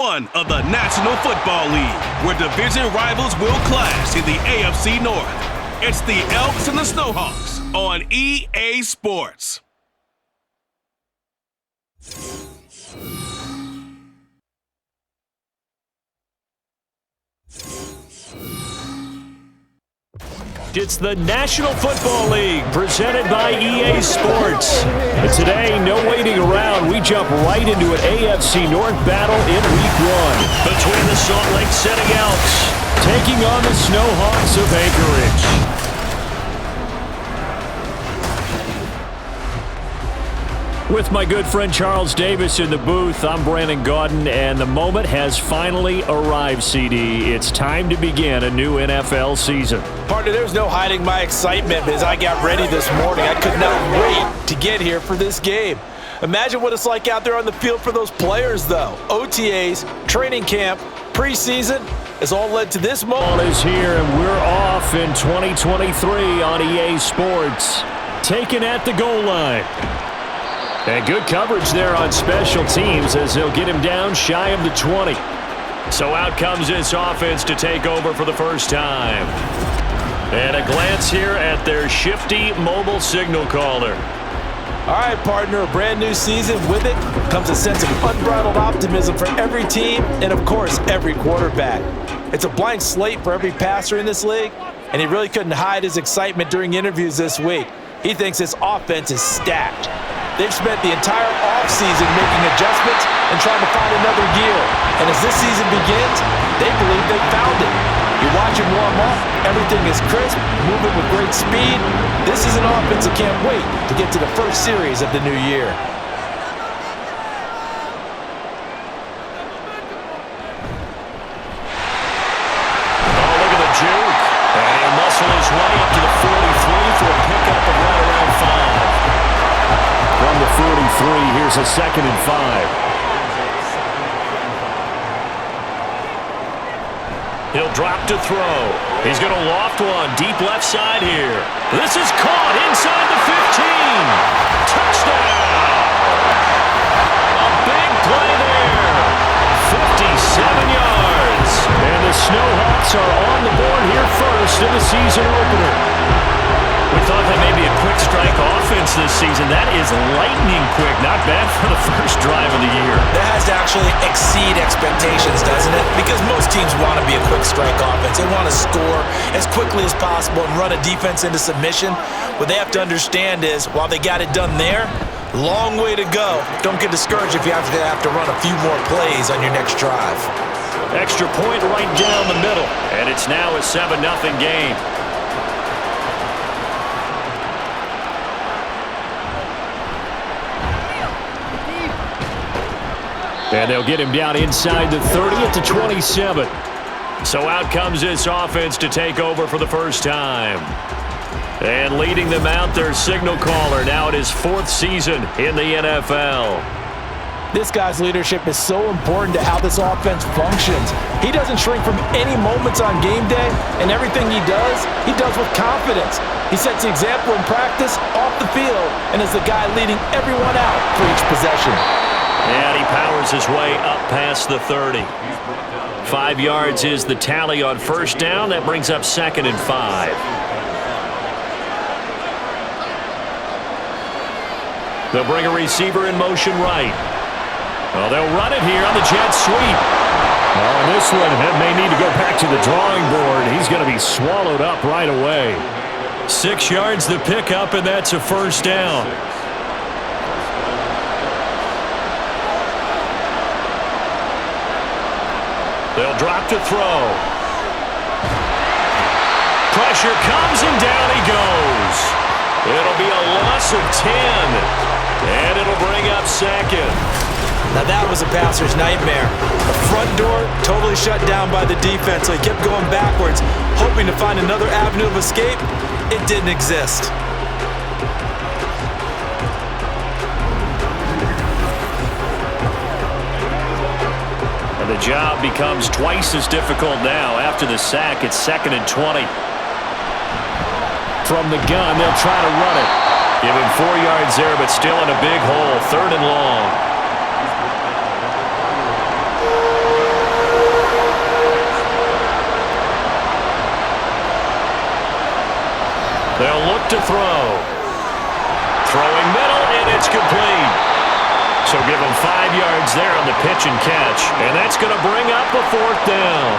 One of the National Football League, where division rivals will clash in the AFC North. It's the Elks and the Snowhawks on EA Sports. It's the National Football League presented by EA Sports. And today, no waiting around. We jump right into an AFC North battle in Week 1. Between the Salt Lake City Elks taking on the Snowhawks of Anchorage. With my good friend Charles Davis in the booth, I'm Brandon Gaudin, and the moment has finally arrived, CD. It's time to begin a new NFL season. Partner, there's no hiding my excitement as I got ready this morning. I could not wait to get here for this game. Imagine what it's like out there on the field for those players, though. OTAs, training camp, preseason has all led to this moment. Ball is here, and we're off in 2023 on EA Sports. Taken at the goal line. And good coverage there on special teams as they'll get him down shy of the 20. So out comes this offense to take over for the first time. And a glance here at their shifty mobile signal caller. All right, partner, a brand new season. With it comes a sense of unbridled optimism for every team and, of course, every quarterback. It's a blank slate for every passer in this league, and he really couldn't hide his excitement during interviews this week. He thinks this offense is stacked. They've spent the entire offseason making adjustments and trying to find another gear. And as this season begins, they believe they found it. You watch him warm up, everything is crisp, moving with great speed. This is an offense that can't wait to get to the first series of the new year. Oh, look at the juke. And he'll muscle his way up to the 43 for a pickup of right around 5. From the 43, here's a 2nd and 5. He'll drop to throw. He's going to loft one deep left side here. This is caught inside the 15. Touchdown! A big play there. 57 yards. And the Snowhawks are on the board here first in the season opener. We thought that may be a quick strike offense this season. That is lightning quick. Not bad for the first drive of the year. That has to actually exceed expectations, doesn't it? Because most teams want to be a quick strike offense. They want to score as quickly as possible and run a defense into submission. What they have to understand is, while they got it done there, long way to go. Don't get discouraged if you have to run a few more plays on your next drive. Extra point right down the middle. And it's now a 7-0 game. And they'll get him down inside the 30 at the 27. So out comes this offense to take over for the first time. And leading them out, their signal caller, now in his 4th season in the NFL. This guy's leadership is so important to how this offense functions. He doesn't shrink from any moments on game day, and everything he does with confidence. He sets the example in practice, off the field, and is the guy leading everyone out for each possession. And he powers his way up past the 30. 5 yards is the tally on first down. That brings up 2nd and 5. They'll bring a receiver in motion right. Well, they'll run it here on the jet sweep. Oh, and this one may need to go back to the drawing board. He's going to be swallowed up right away. 6 yards the pickup, and that's a first down. They'll drop to throw. Pressure comes, and down he goes. It'll be a loss of 10, and it'll bring up 2nd. Now that was a passer's nightmare. The front door totally shut down by the defense, so he kept going backwards, hoping to find another avenue of escape. It didn't exist. And the job becomes twice as difficult now. After the sack, it's 2nd and 20. From the gun, they'll try to run it. Give him 4 yards there, but still in a big hole. 3rd and long. to throw. Throwing middle, and it's complete. So give him 5 yards there on the pitch and catch, and that's going to bring up a 4th down.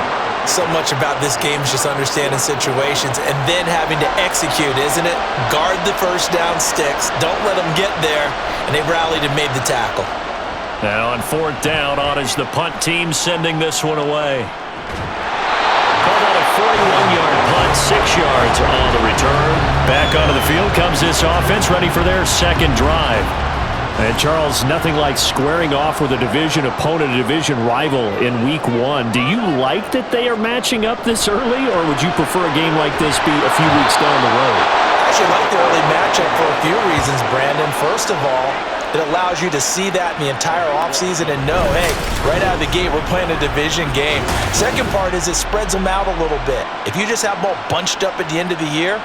So much about this game is just understanding situations and then having to execute, isn't it? Guard the first down sticks. Don't let them get there. And they rallied and made the tackle. Now on 4th down, on is the punt team sending this one away. Called out a 41-yard punt, 6 yards on the return. Back onto the field comes this offense, ready for their second drive. And Charles, nothing like squaring off with a division opponent, a division rival in week 1. Do you like that they are matching up this early, or would you prefer a game like this be a few weeks down the road? I actually like the early matchup for a few reasons, Brandon. First of all, it allows you to see that in the entire offseason and know, hey, right out of the gate, we're playing a division game. Second part is it spreads them out a little bit. If you just have them all bunched up at the end of the year,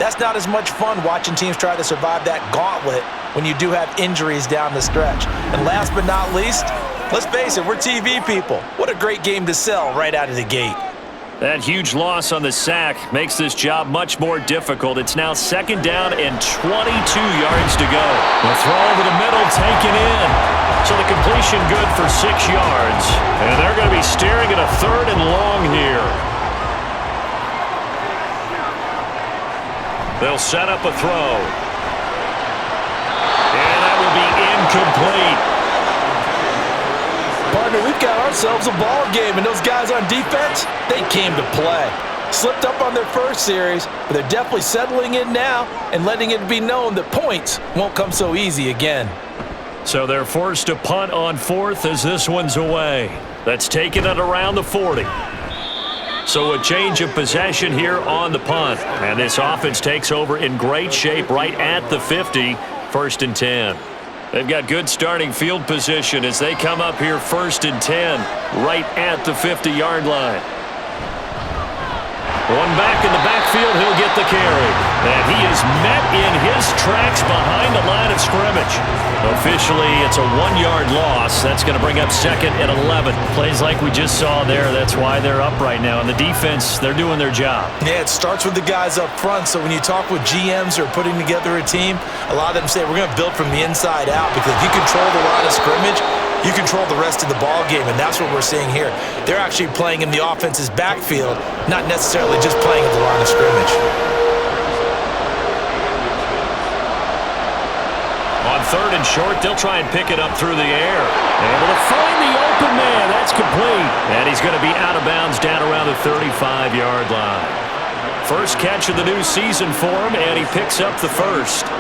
that's not as much fun watching teams try to survive that gauntlet when you do have injuries down the stretch. And last but not least, let's face it, we're TV people. What a great game to sell right out of the gate. That huge loss on the sack makes this job much more difficult. It's now 2nd down and 22 yards to go. The throw over the middle taken in. So the completion good for 6 yards. And they're going to be staring at a 3rd and long here. They'll set up a throw. And that will be incomplete. Partner, we've got ourselves a ball game, and those guys on defense, they came to play. Slipped up on their first series, but they're definitely settling in now and letting it be known that points won't come so easy again. So they're forced to punt on 4th as this one's away. That's taken at around the 40. So a change of possession here on the punt. And this offense takes over in great shape right at the 50, 1st and 10. They've got good starting field position as they come up here 1st and 10, right at the 50-yard line. One back in the backfield, he'll get the carry. And he is met in his tracks behind the line of scrimmage. Officially, it's a 1-yard loss. That's going to bring up 2nd and 11. Plays like we just saw there. That's why they're up right now. And the defense, they're doing their job. Yeah, it starts with the guys up front. So when you talk with GMs who are putting together a team, a lot of them say we're going to build from the inside out, because if you control the line of scrimmage, you control the rest of the ball game, and that's what we're seeing here. They're actually playing in the offense's backfield, not necessarily just playing at the line of scrimmage. On 3rd and short, they'll try and pick it up through the air. Able to find the open man. That's complete. And he's going to be out of bounds down around the 35-yard line. First catch of the new season for him, and he picks up the first.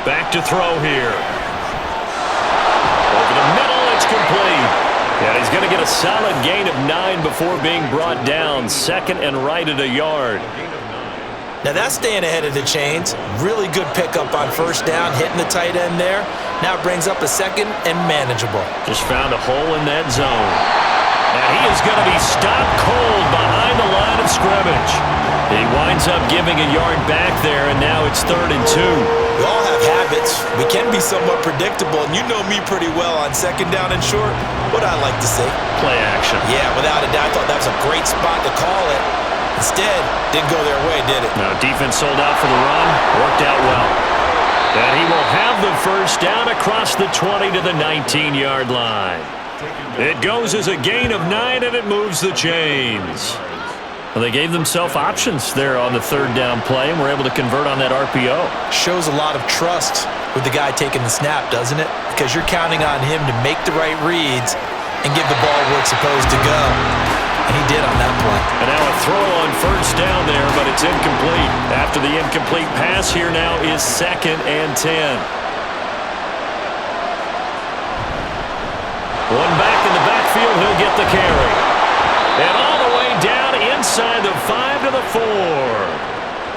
Back to throw here. Over the middle, it's complete. And he's going to get a solid gain of 9 before being brought down. 2nd and right at a yard. Now that's staying ahead of the chains. Really good pickup on 1st down, hitting the tight end there. Now it brings up a 2nd and manageable. Just found a hole in that zone. And he is going to be stopped cold behind the line of scrimmage. He winds up giving a yard back there, and now it's 3rd and 2. We all have habits. We can be somewhat predictable, and you know me pretty well on 2nd down and short. What I like to say? Play action. Yeah, without a doubt. I thought that was a great spot to call it. Instead, didn't go their way, did it? No, defense sold out for the run. Worked out well. And he will have the 1st down across the 20 to the 19-yard line. It goes as a gain of 9, and it moves the chains. Well, they gave themselves options there on the 3rd down play and were able to convert on that RPO. Shows a lot of trust with the guy taking the snap, doesn't it? Because you're counting on him to make the right reads and give the ball where it's supposed to go. And he did on that play. And now a throw on 1st down there, but it's incomplete. After the incomplete pass, here now is 2nd and 10. One back in the backfield, he'll get the carry. And all the way down inside the 5 to the 4.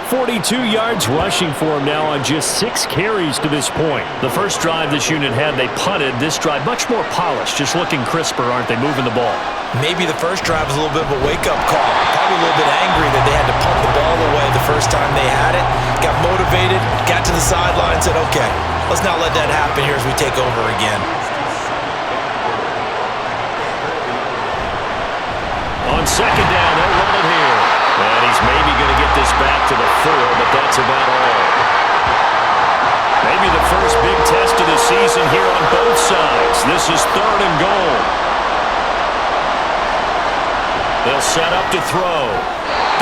42 yards rushing for him now on just 6 carries to this point. The first drive this unit had, they punted. This drive much more polished, just looking crisper, aren't they, moving the ball? Maybe the first drive was a little bit of a wake-up call. Probably a little bit angry that they had to punt the ball away the first time they had it. Got motivated, got to the sideline, said, okay, let's not let that happen here as we take over again. On On second down, they'll run it here. And he's maybe going to get this back to the 4, but that's about all. Maybe the first big test of the season here on both sides. This is 3rd and goal. They'll set up to throw.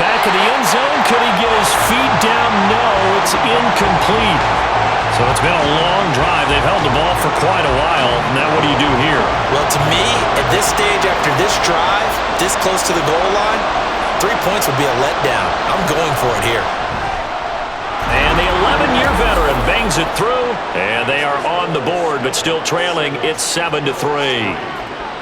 Back in the end zone. Could he get his feet down? No, it's incomplete. So it's been a long drive. They've held the ball for quite a while. Now what do you do here? Well, to me, at this stage after this drive, this close to the goal line, 3 points would be a letdown. I'm going for it here. And the 11-year veteran bangs it through, and they are on the board, but still trailing. It's 7-3.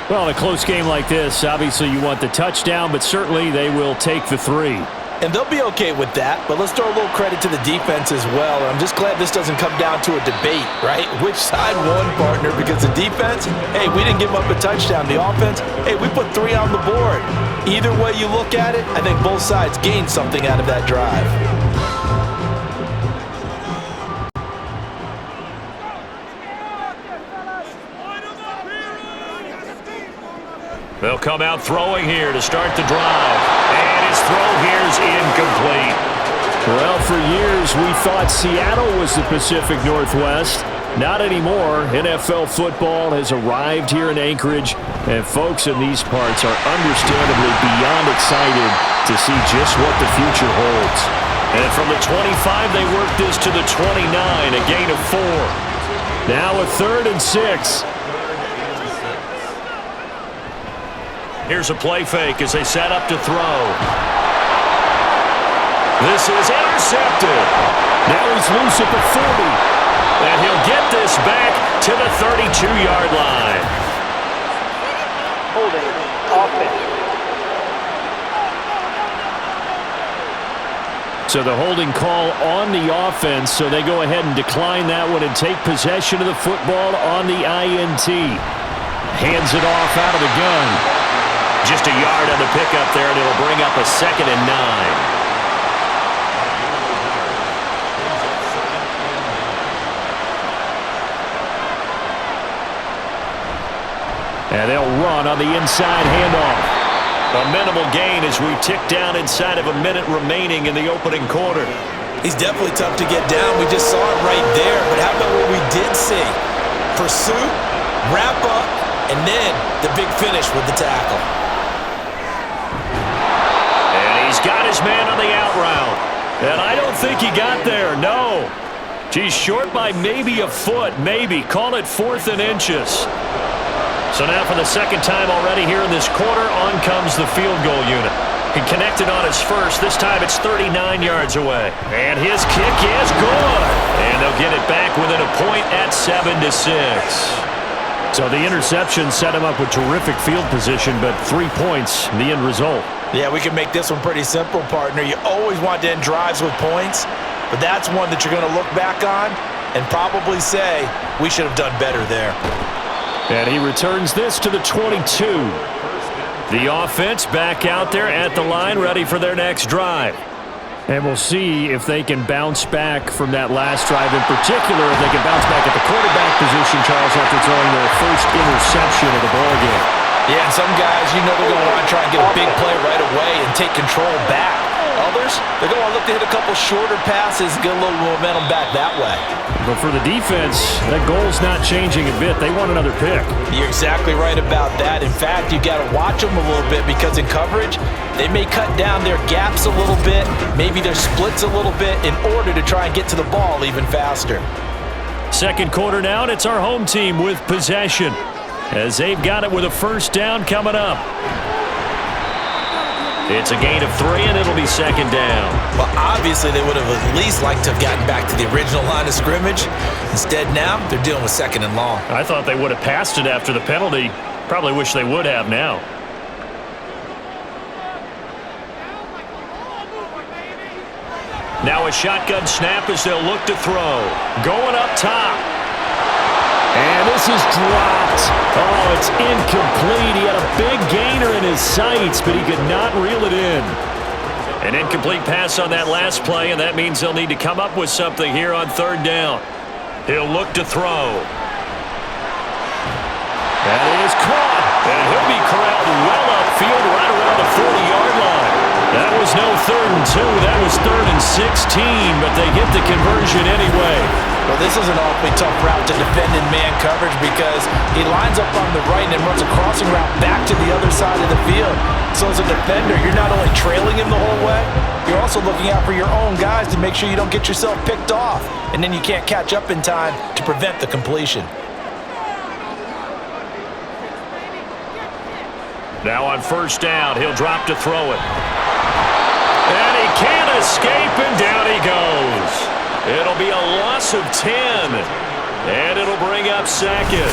Well, in a close game like this, obviously you want the touchdown, but certainly they will take the 3. And they'll be okay with that, but let's throw a little credit to the defense as well. I'm just glad this doesn't come down to a debate, right? Which side won, partner? Because the defense, hey, we didn't give up a touchdown. The offense, hey, we put 3 on the board. Either way you look at it, I think both sides gained something out of that drive. They'll come out throwing here to start the drive. And his throw here is incomplete. Well, for years we thought Seattle was the Pacific Northwest. Not anymore. NFL football has arrived here in Anchorage, and folks in these parts are understandably beyond excited to see just what the future holds. And from the 25, they work this to the 29, a gain of 4. Now a 3rd and 6. Here's a play fake as they set up to throw. This is intercepted. Now he's loose at the 40. And he'll get this back to the 32-yard line. Holding offense. So the holding call on the offense, so they go ahead and decline that one and take possession of the football on the INT. Hands it off out of the gun. Just a yard on the pickup there, and it'll bring up a 2nd and 9. And they'll run on the inside handoff. A minimal gain as we tick down inside of a minute remaining in the opening quarter. He's definitely tough to get down. We just saw it right there. But how about what we did see? Pursuit, wrap up, and then the big finish with the tackle. And he's got his man on the out route. And I don't think he got there, no. He's short by maybe a foot, maybe. Call it 4th and inches. So now for the second time already here in this quarter, on comes the field goal unit. He connected on his first. This time it's 39 yards away. And his kick is good. And they'll get it back within a point at 7-6. So the interception set him up with terrific field position, but 3 points, the end result. Yeah, we can make this one pretty simple, partner. You always want to end drives with points, but that's one that you're going to look back on and probably say, we should have done better there. And he returns this to the 22. The offense back out there at the line, ready for their next drive. And we'll see if they can bounce back from that last drive. In particular, if they can bounce back at the quarterback position, Charles, after throwing their first interception of the ballgame. Yeah, and some guys, you know they're going to want to try and get a big play right away and take control back. Others, they're going to look to hit a couple shorter passes and get a little momentum back that way. But for the defense, that goal's not changing a bit. They want another pick. You're exactly right about that. In fact, you got to watch them a little bit because in coverage, they may cut down their gaps a little bit, maybe their splits a little bit in order to try and get to the ball even faster. Second quarter now, and it's our home team with possession as they've got it with a first down coming up. It's a gain of 3, and it'll be second down. Well, obviously, they would have at least liked to have gotten back to the original line of scrimmage. Instead, now, they're dealing with 2nd and long. I thought they would have passed it after the penalty. Probably wish they would have now. Now a shotgun snap as they'll look to throw. Going up top. And this is dropped. Oh, it's incomplete. He had a big gainer in his sights, but he could not reel it in. An incomplete pass on that last play, and that means they'll need to come up with something here on 3rd down. He'll look to throw. That is caught. And he'll be corralled well upfield right around the 40 was no 3rd and 2. That was 3rd and 16, but they get the conversion anyway. Well, this is an awfully tough route to defend in man coverage because he lines up on the right and then runs a crossing route back to the other side of the field. So as a defender, you're not only trailing him the whole way, you're also looking out for your own guys to make sure you don't get yourself picked off. And then you can't catch up in time to prevent the completion. Now on 1st down, he'll drop to throw it. And he can't escape, and down he goes. It'll be a loss of 10, and it'll bring up 2nd.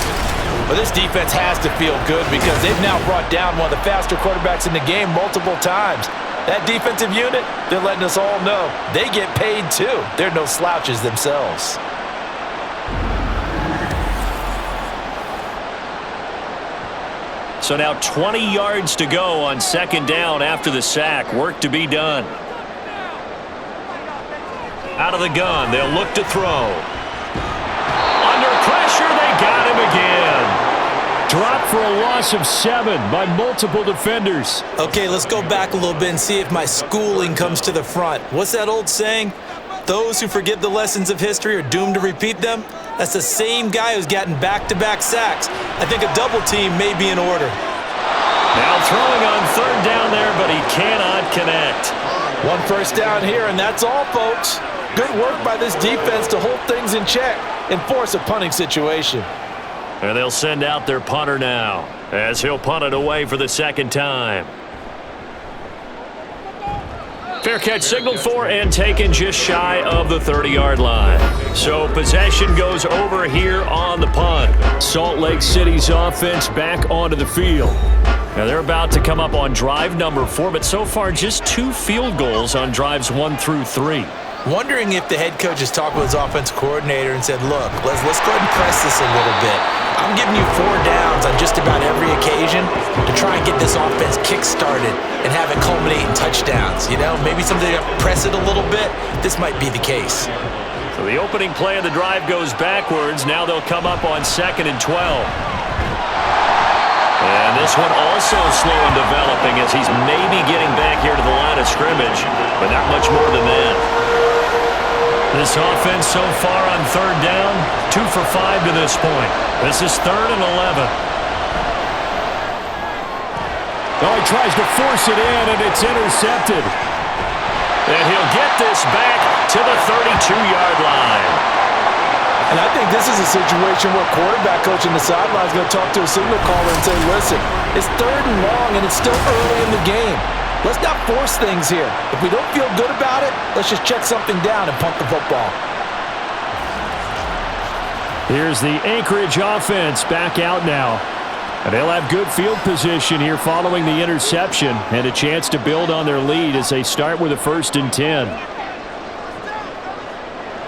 Well, this defense has to feel good because they've now brought down one of the faster quarterbacks in the game multiple times. That defensive unit, they're letting us all know they get paid too. They're no slouches themselves. So now 20 yards to go on 2nd down after the sack. Work to be done. Out of the gun, they'll look to throw. Under pressure, they got him again. Dropped for a loss of 7 by multiple defenders. Okay, let's go back a little bit and see if my schooling comes to the front. What's that old saying? Those who forget the lessons of history are doomed to repeat them. That's the same guy who's gotten back-to-back sacks. I think a double team may be in order. Now throwing on 3rd down there, but he cannot connect. 1 first down here, and that's all, folks. Good work by this defense to hold things in check and force a punting situation. And they'll send out their punter now, as he'll punt it away for the 2nd time. Fair catch signaled for and taken just shy of the 30-yard line. So possession goes over here on the punt. Salt Lake City's offense back onto the field. Now they're about to come up on drive number 4, but so far just 2 field goals on drives 1 through 3. Wondering if the head coach has talked with his offensive coordinator and said, look, let's go ahead and press this a little bit. I'm giving you 4 downs on just about every occasion to try and get this offense kick-started and have it culminate in touchdowns. You know, maybe something to press it a little bit. This might be the case. So the opening play of the drive goes backwards. Now they'll come up on 2nd and 12. And this one also slow in developing as he's maybe getting back here to the line of scrimmage, but not much more than that. This offense so far on 3rd down, 2 for 5 to this point. This is 3rd and 11. Oh, he tries to force it in, and it's intercepted. And he'll get this back to the 32-yard line. And I think this is a situation where quarterback coach in the sideline is going to talk to a signal caller and say, listen, it's 3rd and long, and it's still early in the game. Let's not force things here. If we don't feel good about it, let's just check something down and punt the football. Here's the Anchorage offense back out now. And they'll have good field position here following the interception and a chance to build on their lead as they start with a 1st and 10.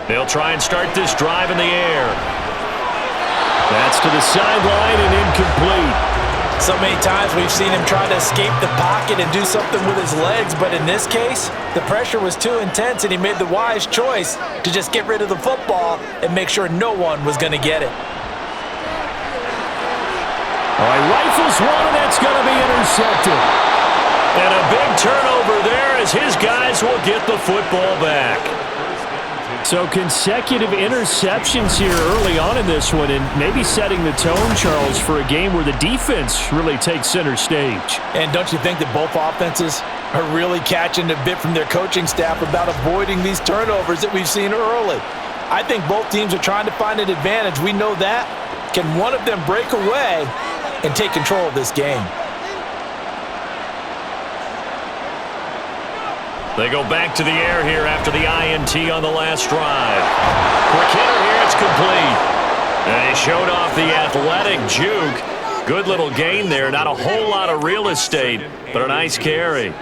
They'll try and start this drive in the air. That's to the sideline and incomplete. So many times we've seen him try to escape the pocket and do something with his legs, but in this case, the pressure was too intense and he made the wise choice to just get rid of the football and make sure no one was going to get it. All right, rifles one, and that's going to be intercepted. And a big turnover there as his guys will get the football back. So consecutive interceptions here early on in this one, and maybe setting the tone, Charles, for a game where the defense really takes center stage. And don't you think that both offenses are really catching a bit from their coaching staff about avoiding these turnovers that we've seen early? I think both teams are trying to find an advantage. We know that. Can one of them break away and take control of this game? They go back to the air here after the INT on the last drive. Quick hitter here, it's complete. And he showed off the athletic juke. Good little gain there. Not a whole lot of real estate, but a nice carry.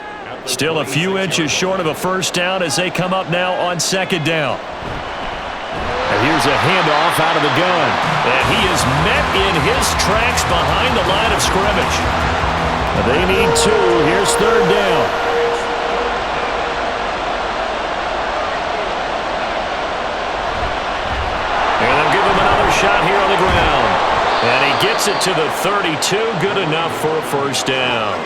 Still a few inches short of a 1st down as they come up now on 2nd down. And here's a handoff out of the gun. And he is met in his tracks behind the line of scrimmage. They need 2. Here's 3rd down. Shot here on the ground. And he gets it to the 32. Good enough for a 1st down.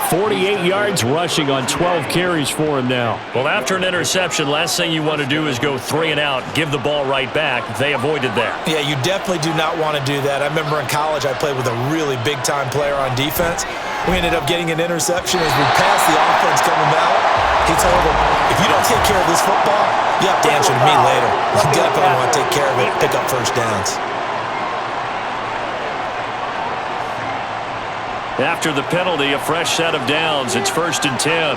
48 yards rushing on 12 carries for him now. Well, after an interception, last thing you want to do is go 3 and out, give the ball right back. They avoided that. Yeah, you definitely do not want to do that. I remember in college I played with a really big-time player on defense. We ended up getting an interception as we passed the offense coming out. He told him, if you don't take care of this football, you have to answer to me later. You definitely want to take care of it, pick up first downs. After the penalty, a fresh set of downs. It's 1st and 10.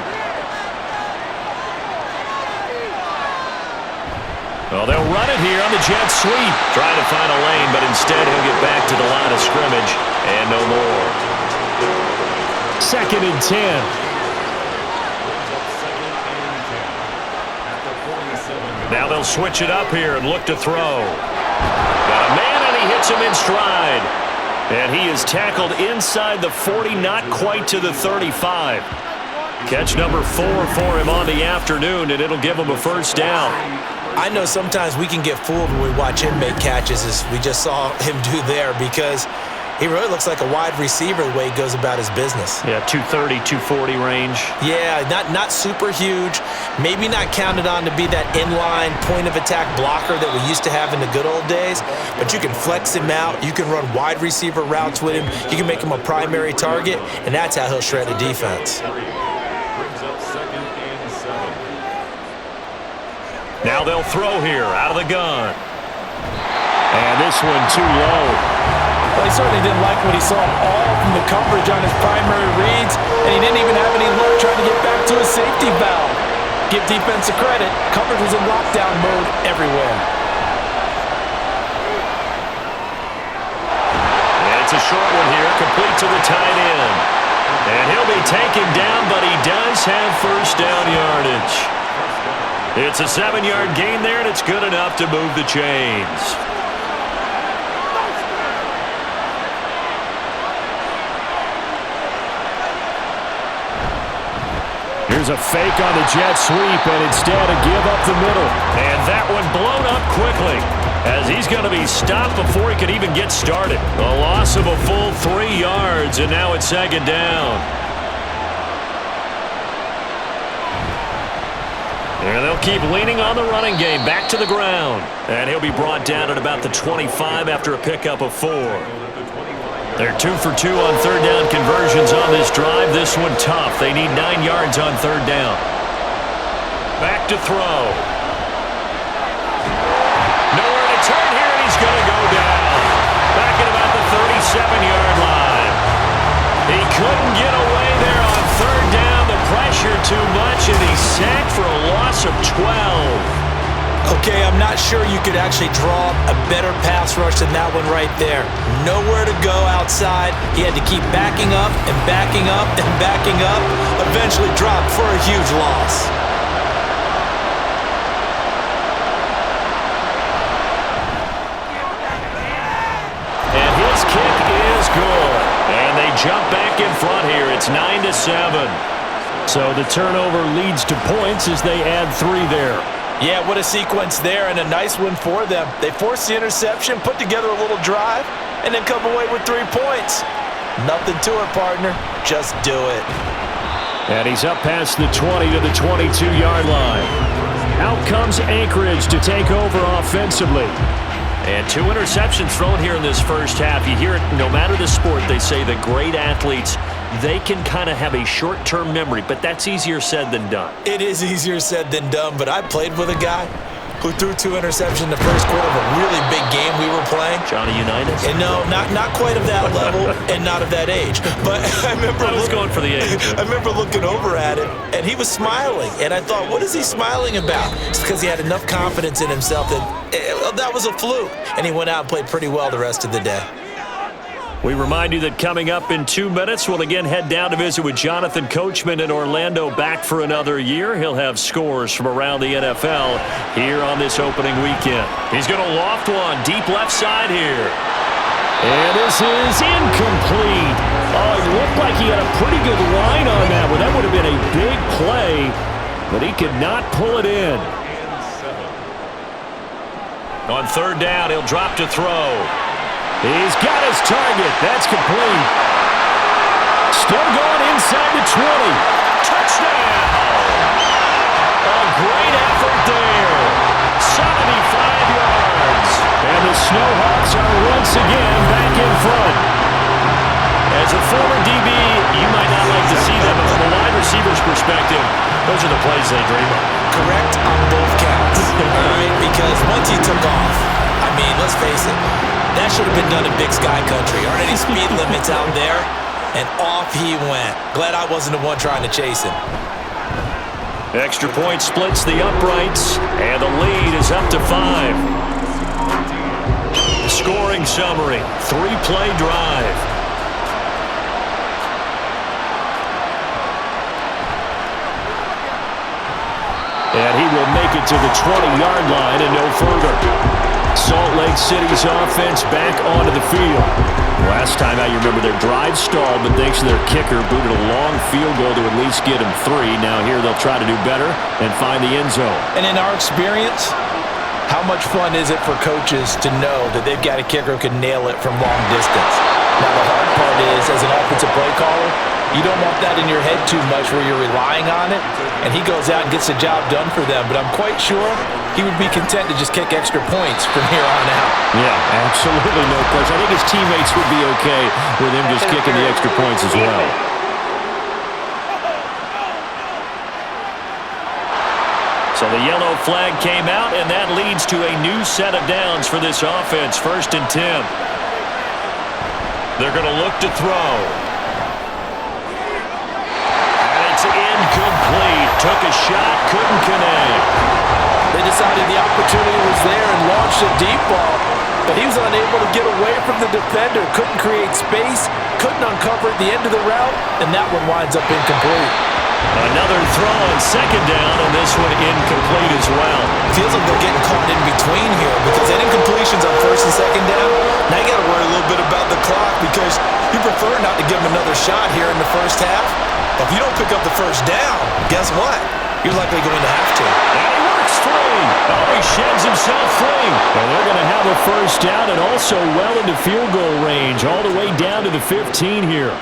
Well, they'll run it here on the jet sweep. Trying to find a lane, but instead he'll get back to the line of scrimmage and no more. 2nd and 10. Now they'll switch it up here and look to throw. Got a man, and he hits him in stride. And he is tackled inside the 40, not quite to the 35. Catch number 4 for him on the afternoon, and it'll give him a first down. I know sometimes we can get fooled when we watch him make catches, as we just saw him do there, because he really looks like a wide receiver the way he goes about his business. Yeah, 230, 240 range. Yeah, not super huge. Maybe not counted on to be that inline point-of-attack blocker that we used to have in the good old days, but you can flex him out. You can run wide receiver routes with him. You can make him a primary target, and that's how he'll shred a defense. Now they'll throw here out of the gun. And this one too low. Well, he certainly didn't like what he saw all from the coverage on his primary reads, and he didn't even have any luck trying to get back to his safety valve. Give defense a credit. Coverage was in lockdown mode everywhere. And it's a short one here, complete to the tight end. And he'll be taken down, but he does have first down yardage. It's a 7-yard gain there, and it's good enough to move the chains. Here's a fake on the jet sweep, and instead a give up the middle. And that one blown up quickly, as he's going to be stopped before he could even get started. A loss of a full 3 yards, and now it's 2nd down. And they'll keep leaning on the running game, back to the ground. And he'll be brought down at about the 25 after a pickup of 4. They're 2 for 2 on 3rd down conversions on this drive. This one tough. They need 9 yards on 3rd down. Back to throw. Nowhere to turn here, and he's going to go down. Back at about the 37-yard line. He couldn't get away there on 3rd down. The pressure too much, and he's sacked for a loss of 12. Okay, I'm not sure you could actually draw a better pass rush than that one right there. Nowhere to go outside. He had to keep backing up and backing up and backing up. Eventually dropped for a huge loss. And his kick is good. And they jump back in front here. It's 9-7. So the turnover leads to points as they add 3 there. Yeah, what a sequence there, and a nice one for them. They forced the interception, put together a little drive, and then come away with 3 points. Nothing to it, partner. Just do it. And he's up past the 20 to the 22-yard line. Out comes Anchorage to take over offensively. And 2 interceptions thrown here in this first half. You hear it, no matter the sport, they say that great athletes, they can kind of have a short-term memory, but that's easier said than done. It is easier said than done, but I played with a guy who threw 2 interceptions in the first quarter of a really big game we were playing. Johnny Unitas? And no, not quite of that level and not of that age. But I remember going for the age. I remember looking over at him, and he was smiling. And I thought, what is he smiling about? It's because he had enough confidence in himself that was a fluke. And he went out and played pretty well the rest of the day. We remind you that coming up in 2 minutes, we'll again head down to visit with Jonathan Coachman in Orlando, back for another year. He'll have scores from around the NFL here on this opening weekend. He's going to loft one deep left side here. And this is incomplete. Oh, it looked like he had a pretty good line on that one. That would have been a big play, but he could not pull it in. On 3rd down, he'll drop to throw. He's got his target. That's complete. Still going inside the 20. Touchdown! A great effort there. 75 yards. And the Snowhawks are once again back in front. As a former DB, you might not like to see them, but from a wide receiver's perspective, those are the plays they dream of. Correct on both counts, all right? Because once he took off, I mean, let's face it, that should have been done in Big Sky Country. Aren't any speed limits out there? And off he went. Glad I wasn't the one trying to chase him. Extra point splits the uprights, and the lead is up to 5. Scoring summary, 3-play drive. And he will make it to the 20-yard line and no further. Salt Lake City's offense back onto the field. Last time out, you remember their drive stalled, but thanks to their kicker, booted a long field goal to at least get him 3. Now here they'll try to do better and find the end zone. And in our experience, how much fun is it for coaches to know that they've got a kicker who can nail it from long distance? Now the hard part is, as an offensive play caller, you don't want that in your head too much where you're relying on it, and he goes out and gets the job done for them. But I'm quite sure he would be content to just kick extra points from here on out. Yeah, absolutely no question. I think his teammates would be okay with him just kicking the extra points as well. So the yellow flag came out, and that leads to a new set of downs for this offense. 1st and 10. They're going to look to throw. And it's incomplete. Took a shot, couldn't connect. They decided the opportunity was there and launched a deep ball, but he was unable to get away from the defender, couldn't create space, couldn't uncover at the end of the route, and that one winds up incomplete. Another throw on 2nd down, and this one incomplete as well. Feels like they're getting caught in between here because that incompletion's on 1st and 2nd down. Now you got to worry a little bit about the clock because you prefer not to give them another shot here in the first half. But if you don't pick up the 1st down, guess what? You're likely going to have to. And he works free. Oh, he sheds himself free. And they're going to have a 1st down and also well into field goal range, all the way down to the 15 here.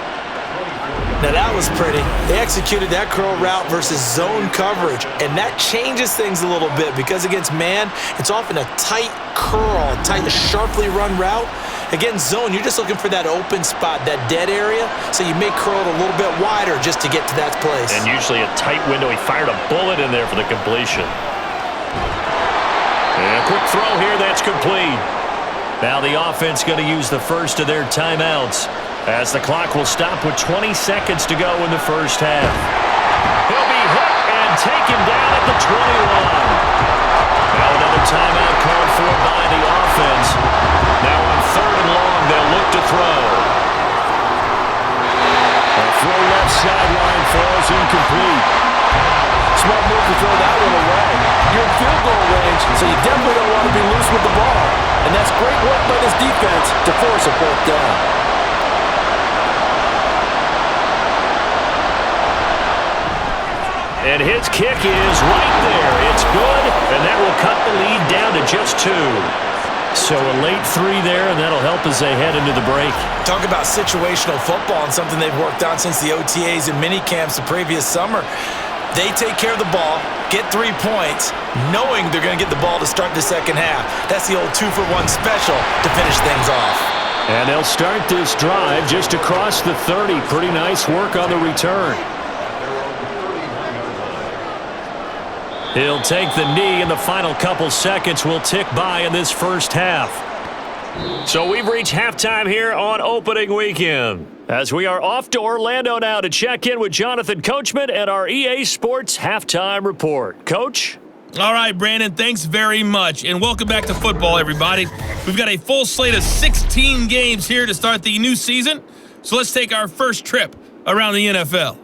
Now that was pretty. They executed that curl route versus zone coverage, and that changes things a little bit because against man, it's often a tight curl, tight, sharply run route. Against zone, you're just looking for that open spot, that dead area, so you may curl it a little bit wider just to get to that place. And usually a tight window. He fired a bullet in there for the completion. And a quick throw here, that's complete. Now the offense going to use the first of their timeouts, as the clock will stop with 20 seconds to go in the first half. He'll be hit and taken down at the 21. Now another timeout called for by the offense. Now on 3rd and long, they'll look to throw. A throw left sideline falls incomplete. Smart move to throw that one away. You're in field goal range, so you definitely don't want to be loose with the ball. And that's great work by this defense to force a 4th down. And his kick is right there. It's good, and that will cut the lead down to just 2. So a late 3 there, and that'll help as they head into the break. Talk about situational football and something they've worked on since the OTAs and mini camps the previous summer. They take care of the ball, get 3 points, knowing they're going to get the ball to start the second half. That's the old 2-for-1 special to finish things off. And they'll start this drive just across the 30. Pretty nice work on the return. He'll take the knee, and the final couple seconds will tick by in this first half. So we've reached halftime here on opening weekend, as we are off to Orlando now to check in with Jonathan Coachman and our EA Sports Halftime Report. Coach? All right, Brandon, thanks very much, and welcome back to football, everybody. We've got a full slate of 16 games here to start the new season, so let's take our first trip around the NFL.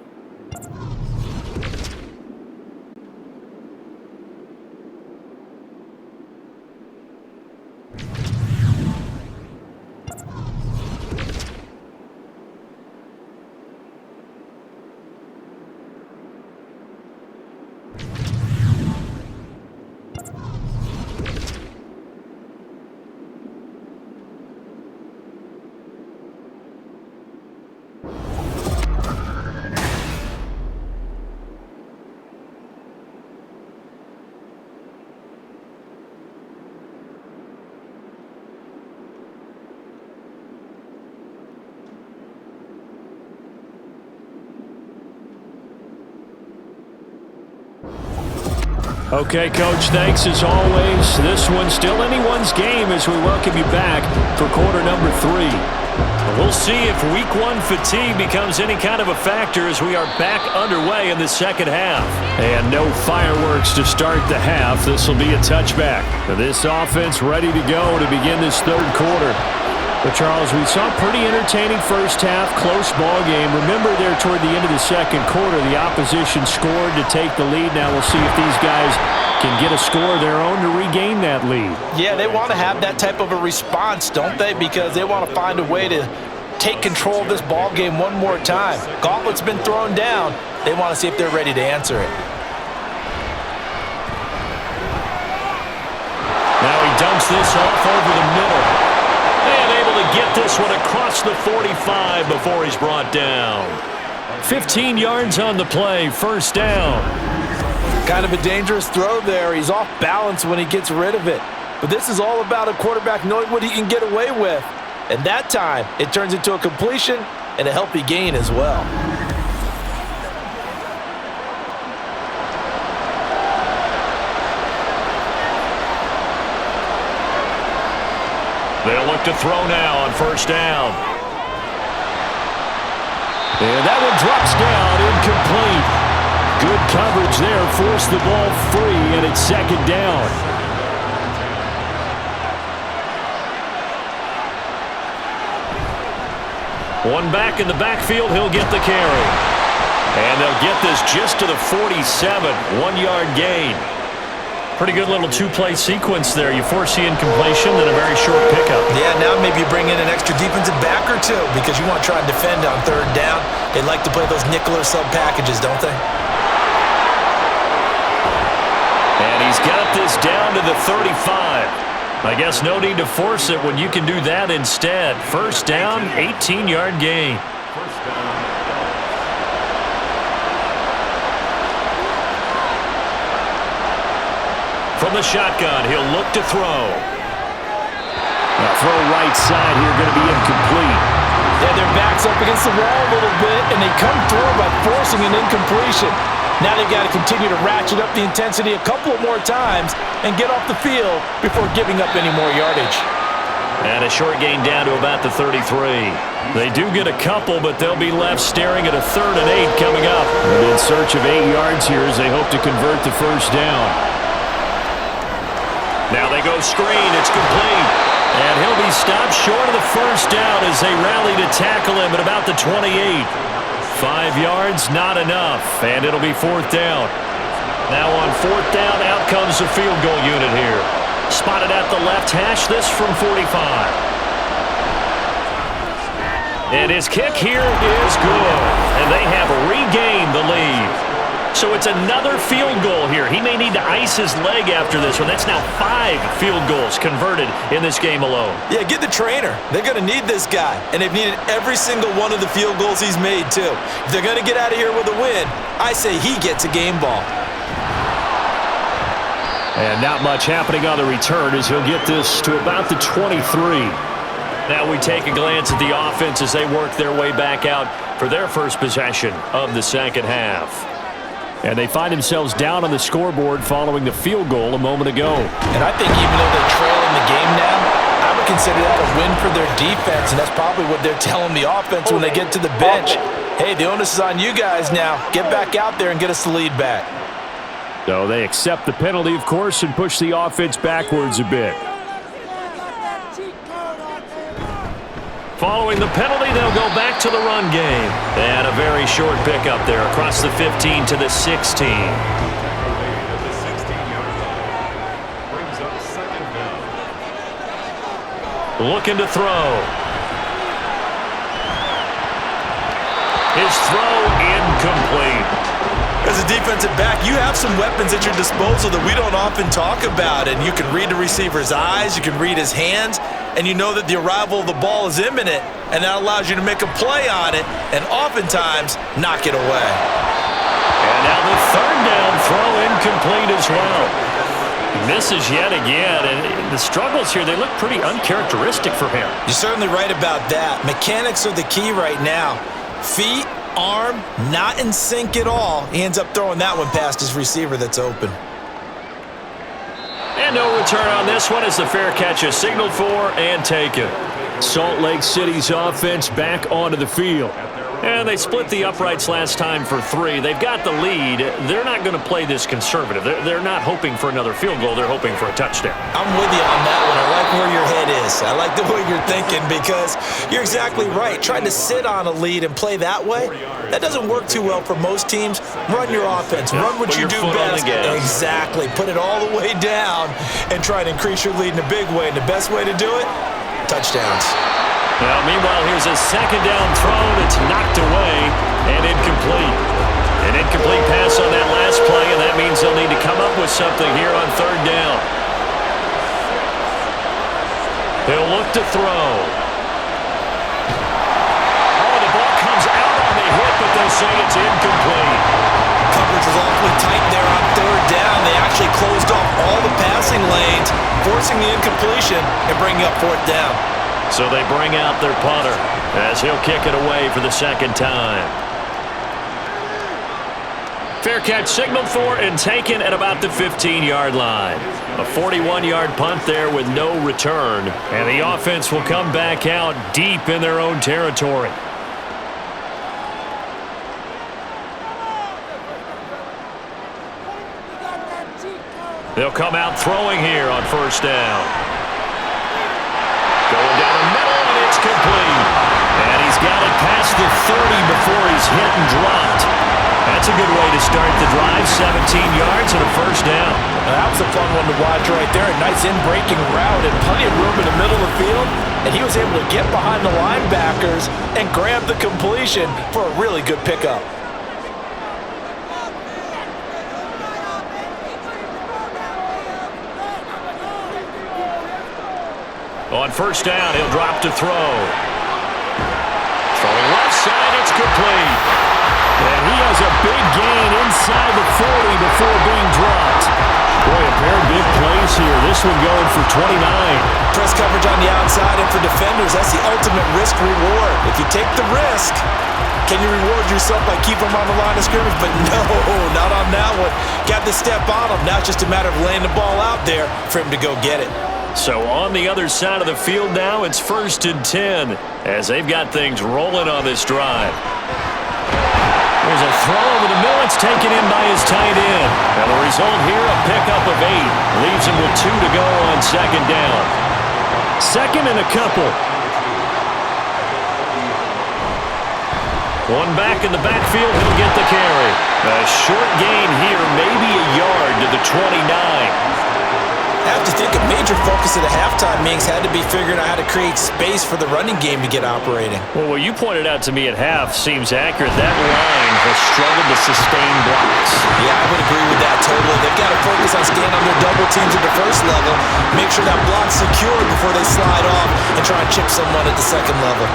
Okay, Coach, thanks as always. This one's still anyone's game as we welcome you back for quarter number 3. We'll see if week 1 fatigue becomes any kind of a factor as we are back underway in the second half. And no fireworks to start the half. This will be a touchback. This offense ready to go to begin this third quarter. But, Charles, we saw a pretty entertaining first half, close ball game. Remember there toward the end of the second quarter, the opposition scored to take the lead. Now we'll see if these guys can get a score of their own to regain that lead. Yeah, they want to have that type of a response, don't they? Because they want to find a way to take control of this ball game one more time. Gauntlet's been thrown down. They want to see if they're ready to answer it. Now he dumps this off over the middle. And able to get this one across the 45 before he's brought down. 15 yards on the play, first down. Kind of a dangerous throw there. He's off balance when he gets rid of it. But this is all about a quarterback knowing what he can get away with. And that time, it turns into a completion and a healthy gain as well. They'll look to throw now on first down. And that one drops down, incomplete. Good coverage there, forced the ball free, and it's second down. One back in the backfield, he'll get the carry. And they'll get this just to the 47, 1-yard gain. Pretty good little two-play sequence there. You force the incompletion, then a very short pickup. Yeah, now maybe you bring in an extra defensive back or two because you want to try and defend on third down. They like to play those nickel or sub packages, don't they? And he's got this down to the 35. I guess no need to force it when you can do that instead. First down, 18-yard gain. From the shotgun, he'll look to throw. Now throw right side here, going to be incomplete. Yeah, their back's up against the wall a little bit, and they come through by forcing an incompletion. Now they've got to continue to ratchet up the intensity a couple more times and get off the field before giving up any more yardage. And a short gain down to about the 33. They do get a couple, but they'll be left staring at a 3rd and 8 coming up. And in search of 8 yards here as they hope to convert the first down. Now they go screen. It's complete. And he'll be stopped short of the first down as they rally to tackle him at about the 28. 5 yards, not enough. And it'll be 4th down. Now on 4th down, out comes the field goal unit here. Spotted at the left hash, this from 45. And his kick here is good. And they have regained the lead. So it's another field goal here. He may need to ice his leg after this one. That's now 5 field goals converted in this game alone. Yeah, get the trainer. They're going to need this guy. And they've needed every single one of the field goals he's made, too. If they're going to get out of here with a win, I say he gets a game ball. And not much happening on the return as he'll get this to about the 23. Now we take a glance at the offense as they work their way back out for their first possession of the second half. And they find themselves down on the scoreboard following the field goal a moment ago. And I think even though they're trailing the game now, I would consider that a win for their defense, and that's probably what they're telling the offense when they get to the bench. Hey, the onus is on you guys now. Get back out there and get us the lead back. So they accept the penalty, of course, and push the offense backwards a bit. Following the penalty, they'll go back to the run game. And a very short pickup there across the 15 to the 16. Looking to throw. His throw incomplete. As a defensive back, you have some weapons at your disposal that we don't often talk about. And you can read the receiver's eyes, you can read his hands, and you know that the arrival of the ball is imminent, and that allows you to make a play on it and oftentimes knock it away. And now the 3rd down throw incomplete as well. Misses yet again, and the struggles here, they look pretty uncharacteristic for him. You're certainly right about that. Mechanics are the key right now. Feet, arm, not in sync at all. He ends up throwing that one past his receiver that's open. And no return on this one as the fair catch is signaled for and taken. Salt Lake City's offense back onto the field. And they split the uprights last time for 3. They've got the lead. They're not going to play this conservative. They're not hoping for another field goal. They're hoping for a touchdown. I'm with you on that one. I like where your head is. I like the way you're thinking because you're exactly right. Trying to sit on a lead and play that way, that doesn't work too well for most teams. Run your offense. Run what you do best. Exactly. Put it all the way down and try to increase your lead in a big way. And the best way to do it, touchdowns. Well, meanwhile, here's a second down throw that's knocked away and incomplete. An incomplete pass on that last play, and that means they'll need to come up with something here on third down. They'll look to throw. Oh, the ball comes out on the hit, but they'll say it's incomplete. Coverage was awfully tight there on third down. They actually closed off all the passing lanes, forcing the incompletion and bringing up fourth down. So they bring out their punter as he'll kick it away for the second time. Fair catch signaled for and taken at about the 15-yard line. A 41-yard punt there with no return. And the offense will come back out deep in their own territory. They'll come out throwing here on first down. Going down the middle, and it's complete. And he's got it past the 30 before he's hit and dropped. That's a good way to start the drive. 17 yards and a first down. That was a fun one to watch right there. A nice in-breaking route and plenty of room in the middle of the field. And he was able to get behind the linebackers and grab the completion for a really good pickup. On first down, he'll drop to throw. Throwing left side, it's complete. And he has a big gain inside the 40 before being dropped. Boy, a pair of big plays here. This one going for 29. Press coverage on the outside, and for defenders, that's the ultimate risk-reward. If you take the risk, can you reward yourself by keeping them on the line of scrimmage? But no, not on that one. Got the step on him. Now it's just a matter of laying the ball out there for him to go get it. So on the other side of the field now, it's 1st and 10 as they've got things rolling on this drive. There's a throw over the middle. It's taken in by his tight end. And the result here, a pickup of 8. Leaves him with 2 to go on second down. Second and a couple. One back in the backfield, he'll get the carry. A short gain here, maybe a yard to the 29. I have to think a major focus of the halftime meetings had to be figuring out how to create space for the running game to get operating. Well, what you pointed out to me at half seems accurate. That line has struggled to sustain blocks. Yeah, I would agree with that totally. They've got to focus on staying on their double teams at the first level, make sure that block's secured before they slide off and try and chip someone at the second level.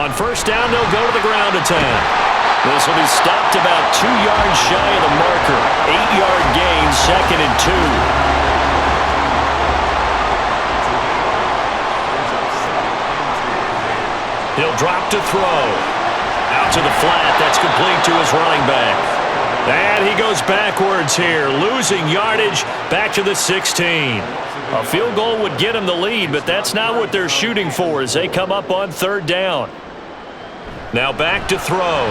On first down, they'll go to the ground attack. This will be stopped about 2 yards shy of the marker. 8-yard gain, 2nd and 2. He'll drop to throw. Out to the flat. That's complete to his running back. And he goes backwards here, losing yardage back to the 16. A field goal would get him the lead, but that's not what they're shooting for as they come up on third down. Now back to throw.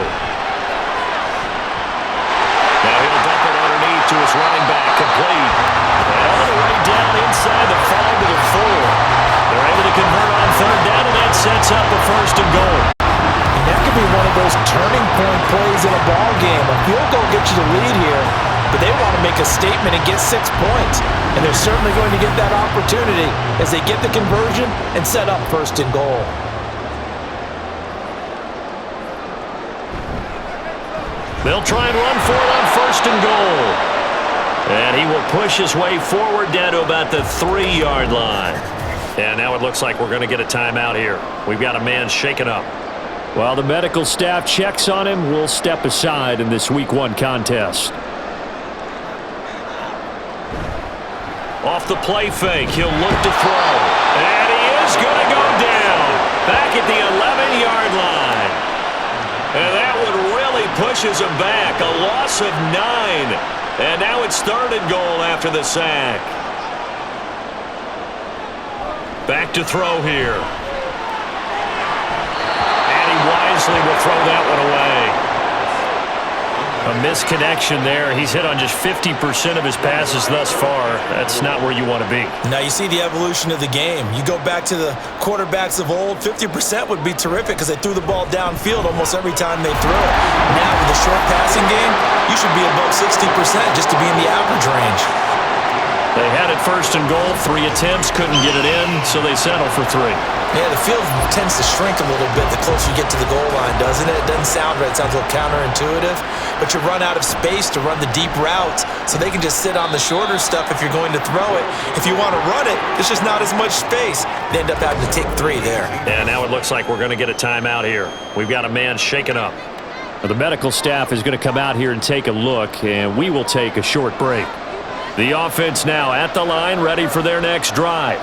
Now he'll dump it underneath to his running back, complete. And all the way down inside the 5 to the 4. They're able to convert on third down, and that sets up a 1st and goal. And that could be one of those turning point plays in a ball game. A field goal gets you the lead here, but they want to make a statement and get 6 points. And they're certainly going to get that opportunity as they get the conversion and set up 1st and goal. They'll try and run for it on 1st and goal. And he will push his way forward down to about the 3-yard line. And now it looks like we're going to get a timeout here. We've got a man shaken up. While the medical staff checks on him, we'll step aside in this Week 1 contest. Off the play fake, he'll look to throw. And he is going to go down back at the 11-yard line. And that would really pushes him back. A loss of 9. And now it's 3rd and goal after the sack. Back to throw here. And he wisely will throw that one away. A misconnection there. He's hit on just 50% of his passes thus far. That's not where you want to be. Now you see the evolution of the game. You go back to the quarterbacks of old, 50% would be terrific because they threw the ball downfield almost every time they threw it. Now with the short passing game, you should be above 60% just to be in the average range. They had it 1st and goal, 3 attempts, couldn't get it in, so they settle for 3. Yeah, the field tends to shrink a little bit the closer you get to the goal line, doesn't it? It doesn't sound right. It sounds a little counterintuitive. But you run out of space to run the deep routes, so they can just sit on the shorter stuff if you're going to throw it. If you want to run it, there's just not as much space. They end up having to take 3 there. Yeah, now it looks like we're going to get a timeout here. We've got a man shaken up. Well, the medical staff is going to come out here and take a look, and we will take a short break. The offense now at the line, ready for their next drive.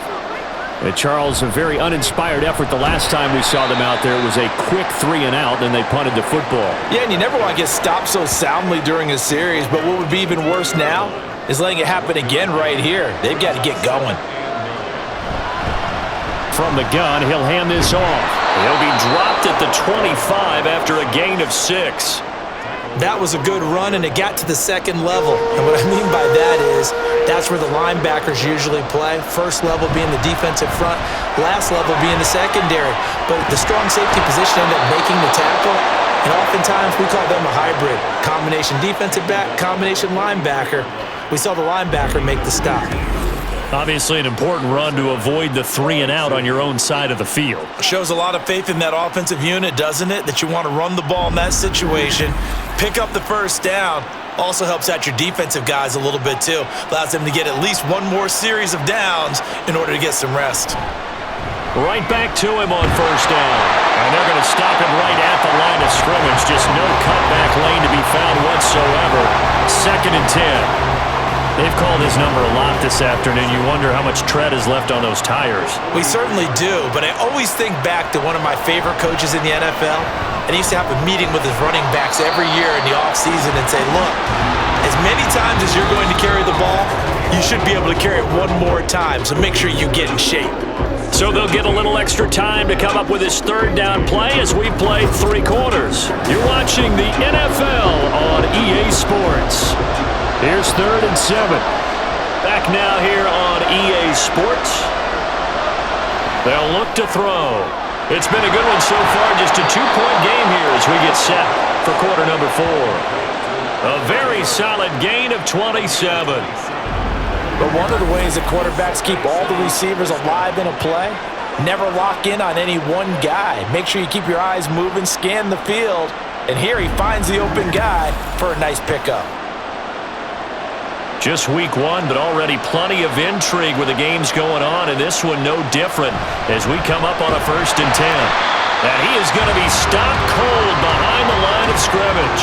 And Charles, a very uninspired effort the last time we saw them out there. It was a quick 3 and out, then they punted the football. Yeah, and you never want to get stopped so soundly during a series, but what would be even worse now is letting it happen again right here. They've got to get going. From the gun, he'll hand this off. He'll be dropped at the 25 after a gain of 6. That was a good run, and it got to the 2nd level. And what I mean by that is that's where the linebackers usually play. First level being the defensive front, last level being the secondary. But the strong safety position ended up making the tackle, and oftentimes we call them a hybrid. Combination defensive back, combination linebacker. We saw the linebacker make the stop. Obviously an important run to avoid the 3 and out on your own side of the field. Shows a lot of faith in that offensive unit, doesn't it? That you want to run the ball in that situation, pick up the 1st down. Also helps out your defensive guys a little bit too. Allows them to get at least one more series of downs in order to get some rest. Right back to him on 1st down. And they're going to stop him right at the line of scrimmage. Just no cutback lane to be found whatsoever. 2nd and 10. They've called his number a lot this afternoon. You wonder how much tread is left on those tires. We certainly do, but I always think back to one of my favorite coaches in the NFL, and he used to have a meeting with his running backs every year in the offseason and say, look, as many times as you're going to carry the ball, you should be able to carry it one more time, so make sure you get in shape. So they'll get a little extra time to come up with his 3rd down play as we play 3 quarters. You're watching the NFL on EA Sports. Here's 3rd and 7. Back now here on EA Sports. They'll look to throw. It's been a good one so far, just a 2-point game here as we get set for quarter number 4. A very solid gain of 27. But one of the ways that quarterbacks keep all the receivers alive in a play, never lock in on any one guy. Make sure you keep your eyes moving, scan the field, and here he finds the open guy for a nice pickup. Just week 1, but already plenty of intrigue with the games going on, and this one no different as we come up on a 1st and 10. And he is going to be stopped cold behind the line of scrimmage.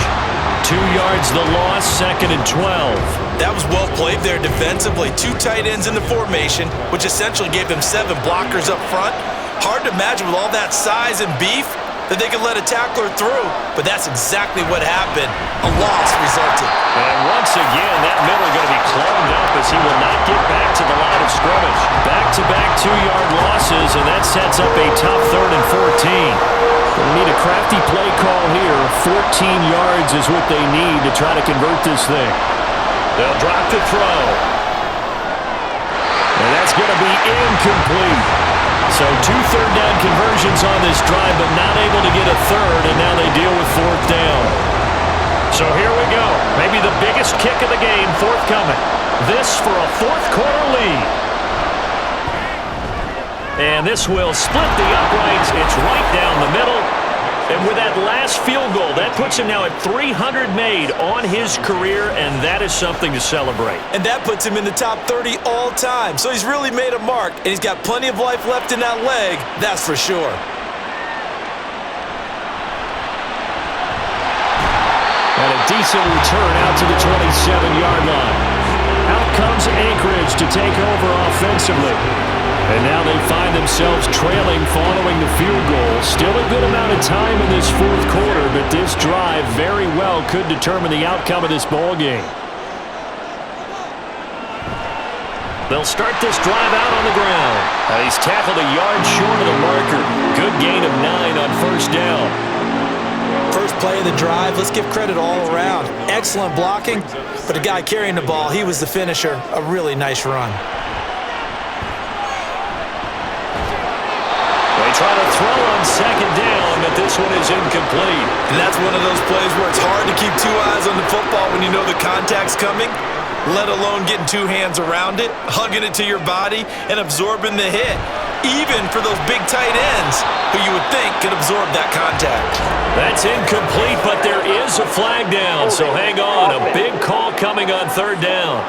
2 yards the loss, 2nd and 12. That was well played there defensively. 2 tight ends in the formation, which essentially gave them 7 blockers up front. Hard to imagine with all that size and beef that they could let a tackler through, but that's exactly what happened. A loss resulted. And once again, that middle going to be clogged up as he will not get back to the line of scrimmage. Back-to-back 2-yard losses, and that sets up a tough 3rd and 14. They need a crafty play call here. 14 yards is what they need to try to convert this thing. They'll drop to throw. And that's going to be incomplete. So 2 third-down conversions on this drive, but not able to get a 3rd, and now they deal with 4th down. So here we go. Maybe the biggest kick of the game forthcoming. This for a 4th quarter lead. And this will split the uprights. It's right down the middle. And with that last field goal, that puts him now at 300 made on his career, and that is something to celebrate. And that puts him in the top 30 all time. So he's really made a mark, and he's got plenty of life left in that leg, that's for sure. And a decent return out to the 27-yard line. Out comes Anchorage to take over offensively. And now they find themselves trailing following the field goal. Still a good amount of time in this fourth quarter, but this drive very well could determine the outcome of this ball game. They'll start this drive out on the ground. He's tackled a yard short of the marker. Good gain of 9 on first down. First play of the drive, let's give credit all around. Excellent blocking, but the guy carrying the ball, he was the finisher. A really nice run. They try to throw on second down, but this one is incomplete. And that's one of those plays where it's hard to keep two eyes on the football when you know the contact's coming, let alone getting two hands around it, hugging it to your body, and absorbing the hit. Even for those big tight ends who you would think could absorb that contact. That's incomplete, but there is a flag down, so hang on. A big call coming on third down.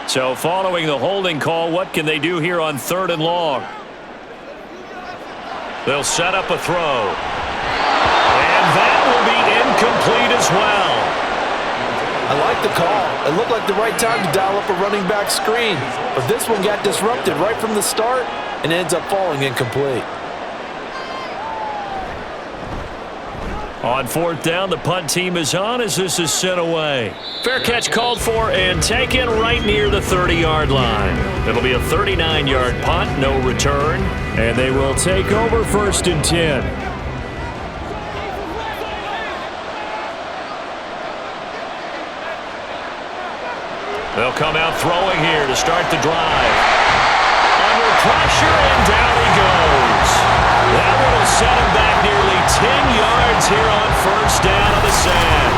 So following the holding call, what can they do here on 3rd and long? They'll set up a throw. And that will be incomplete as well. I like the call. It looked like the right time to dial up a running back screen. But this one got disrupted right from the start and ends up falling incomplete. On 4th down, the punt team is on as this is sent away. Fair catch called for and taken right near the 30-yard line. It'll be a 39-yard punt, no return. And they will take over 1st and 10. They'll come out throwing here to start the drive. Under pressure, and down he goes. That one will set him back nearly 10 yards here on first down on the sack.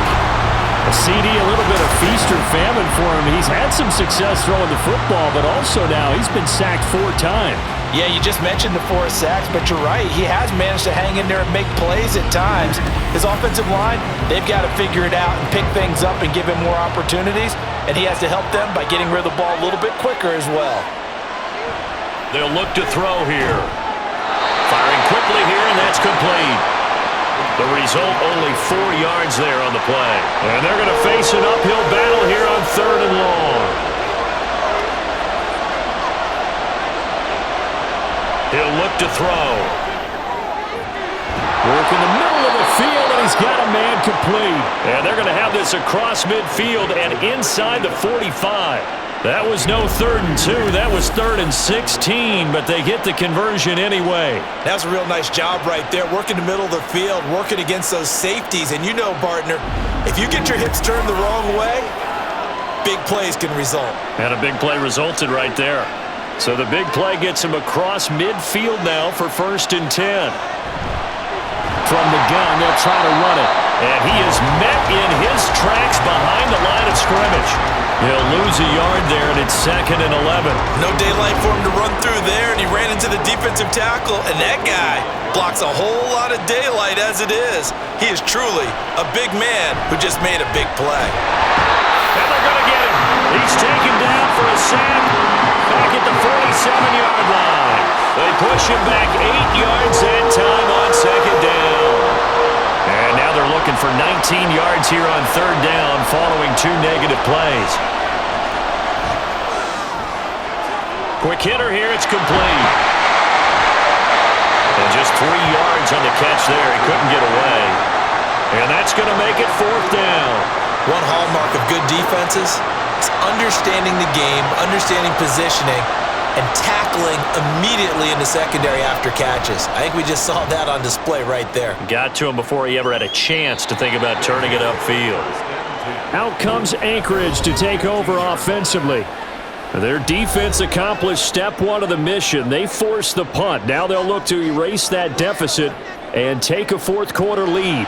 A CD, a little bit of feast or famine for him. He's had some success throwing the football, but also now he's been sacked 4 times. Yeah, you just mentioned the 4 sacks, but you're right. He has managed to hang in there and make plays at times. His offensive line, they've got to figure it out and pick things up and give him more opportunities, and he has to help them by getting rid of the ball a little bit quicker as well. They'll look to throw here. Firing quickly here, and that's complete. The result, only 4 yards there on the play. And they're going to face an uphill battle here on 3rd and long. He'll look to throw. Work in the middle of the field, and he's got a man complete. And they're going to have this across midfield and inside the 45. That was no 3rd and 2. That was 3rd and 16, but they get the conversion anyway. That's a real nice job right there, working the middle of the field, working against those safeties. And you know, partner, if you get your hips turned the wrong way, big plays can result. And a big play resulted right there. So the big play gets him across midfield now for 1st and 10. From the gun, they'll try to run it. And he is met in his tracks behind the line of scrimmage. He'll lose a yard there, and it's 2nd and 11. No daylight for him to run through there, and he ran into the defensive tackle, and that guy blocks a whole lot of daylight as it is. He is truly a big man who just made a big play. And they're going to get him. He's taken down for a sack back at the 47-yard line. They push him back 8 yards that time on 2nd down. And now they're looking for 19 yards here on 3rd down following 2 negative plays. Quick hitter here, it's complete. And just 3 yards on the catch there. He couldn't get away. And that's going to make it 4th down. One hallmark of good defenses is understanding the game, understanding positioning, and tackling immediately in the secondary after catches. I think we just saw that on display right there. Got to him before he ever had a chance to think about turning it upfield. Out comes Anchorage to take over offensively. Their defense accomplished step 1 of the mission. They forced the punt. Now they'll look to erase that deficit and take a 4th quarter lead.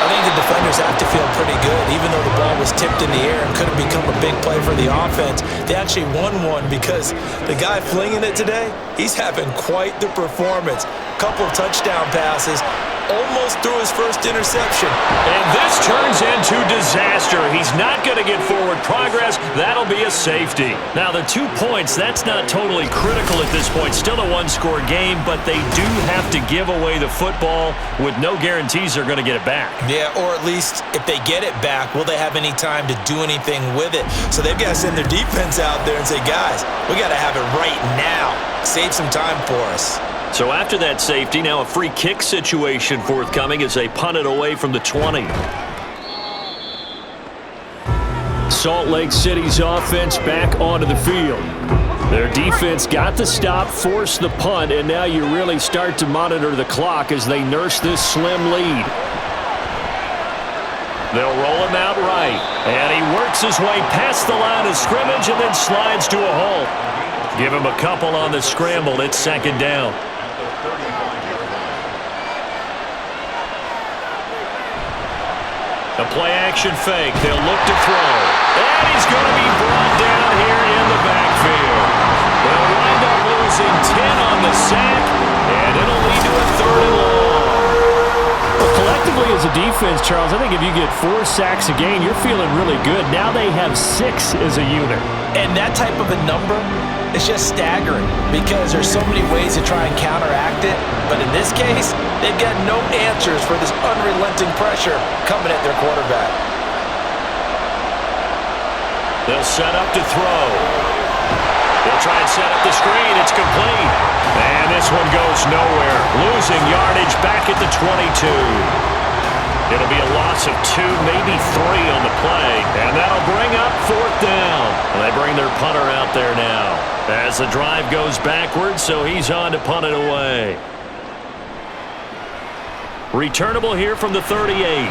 I think the defenders have to feel pretty good, even though the ball was tipped in the air and could have become a big play for the offense. They actually won one because the guy flinging it today, he's having quite the performance. Couple of touchdown passes, almost threw his first interception. And this turns into disaster. He's not going to get forward progress. That'll be a safety. Now, the 2 points, that's not totally critical at this point. Still a 1-score game, but they do have to give away the football with no guarantees they're going to get it back. Yeah, or Or at least, if they get it back, will they have any time to do anything with it? So they've got to send their defense out there and say, guys, we got to have it right now. Save some time for us. So after that safety, now a free kick situation forthcoming as they punt it away from the 20. Salt Lake City's offense back onto the field. Their defense got the stop, forced the punt, and now you really start to monitor the clock as they nurse this slim lead. They'll roll him out right, and he works his way past the line of scrimmage and then slides to a halt. Give him a couple on the scramble. It's second down. A play-action fake. They'll look to throw. And he's going to be brought down here in the backfield. They'll wind up losing 10 on the sack, and it'll lead to a 3rd and long. Well, collectively as a defense, Charles, I think if you get 4 sacks a game, you're feeling really good. Now they have 6 as a unit. And that type of a number is just staggering because there's so many ways to try and counteract it. But in this case, they've got no answers for this unrelenting pressure coming at their quarterback. They'll set up to throw. They'll try and set up the screen. It's complete. And this one goes nowhere. Losing yardage back at the 22. It'll be a loss of 2, maybe 3 on the play. And that'll bring up 4th down. And they bring their punter out there now as the drive goes backwards, so he's on to punt it away. Returnable here from the 38.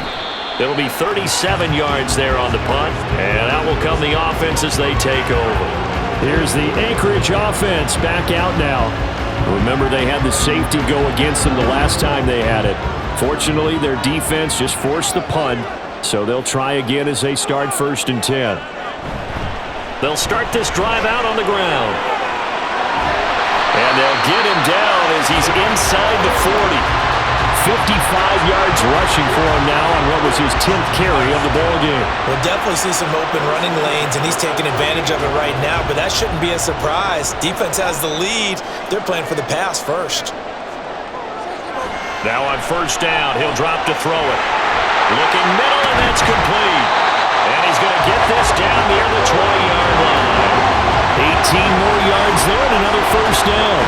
It'll be 37 yards there on the punt, and out will come the offense as they take over. Here's the Anchorage offense back out now. Remember, they had the safety go against them the last time they had it. Fortunately, their defense just forced the punt, so they'll try again as they start 1st and 10. They'll start this drive out on the ground. And they'll get him down as he's inside the 40. 55 yards rushing for him now on what was his 10th carry of the ball game. We'll definitely see some open running lanes, and he's taking advantage of it right now, but that shouldn't be a surprise. Defense has the lead. They're playing for the pass first. Now on 1st down, he'll drop to throw it. Looking middle, and that's complete. And he's going to get this down near the 20-yard line. 18 more yards there and another 1st down.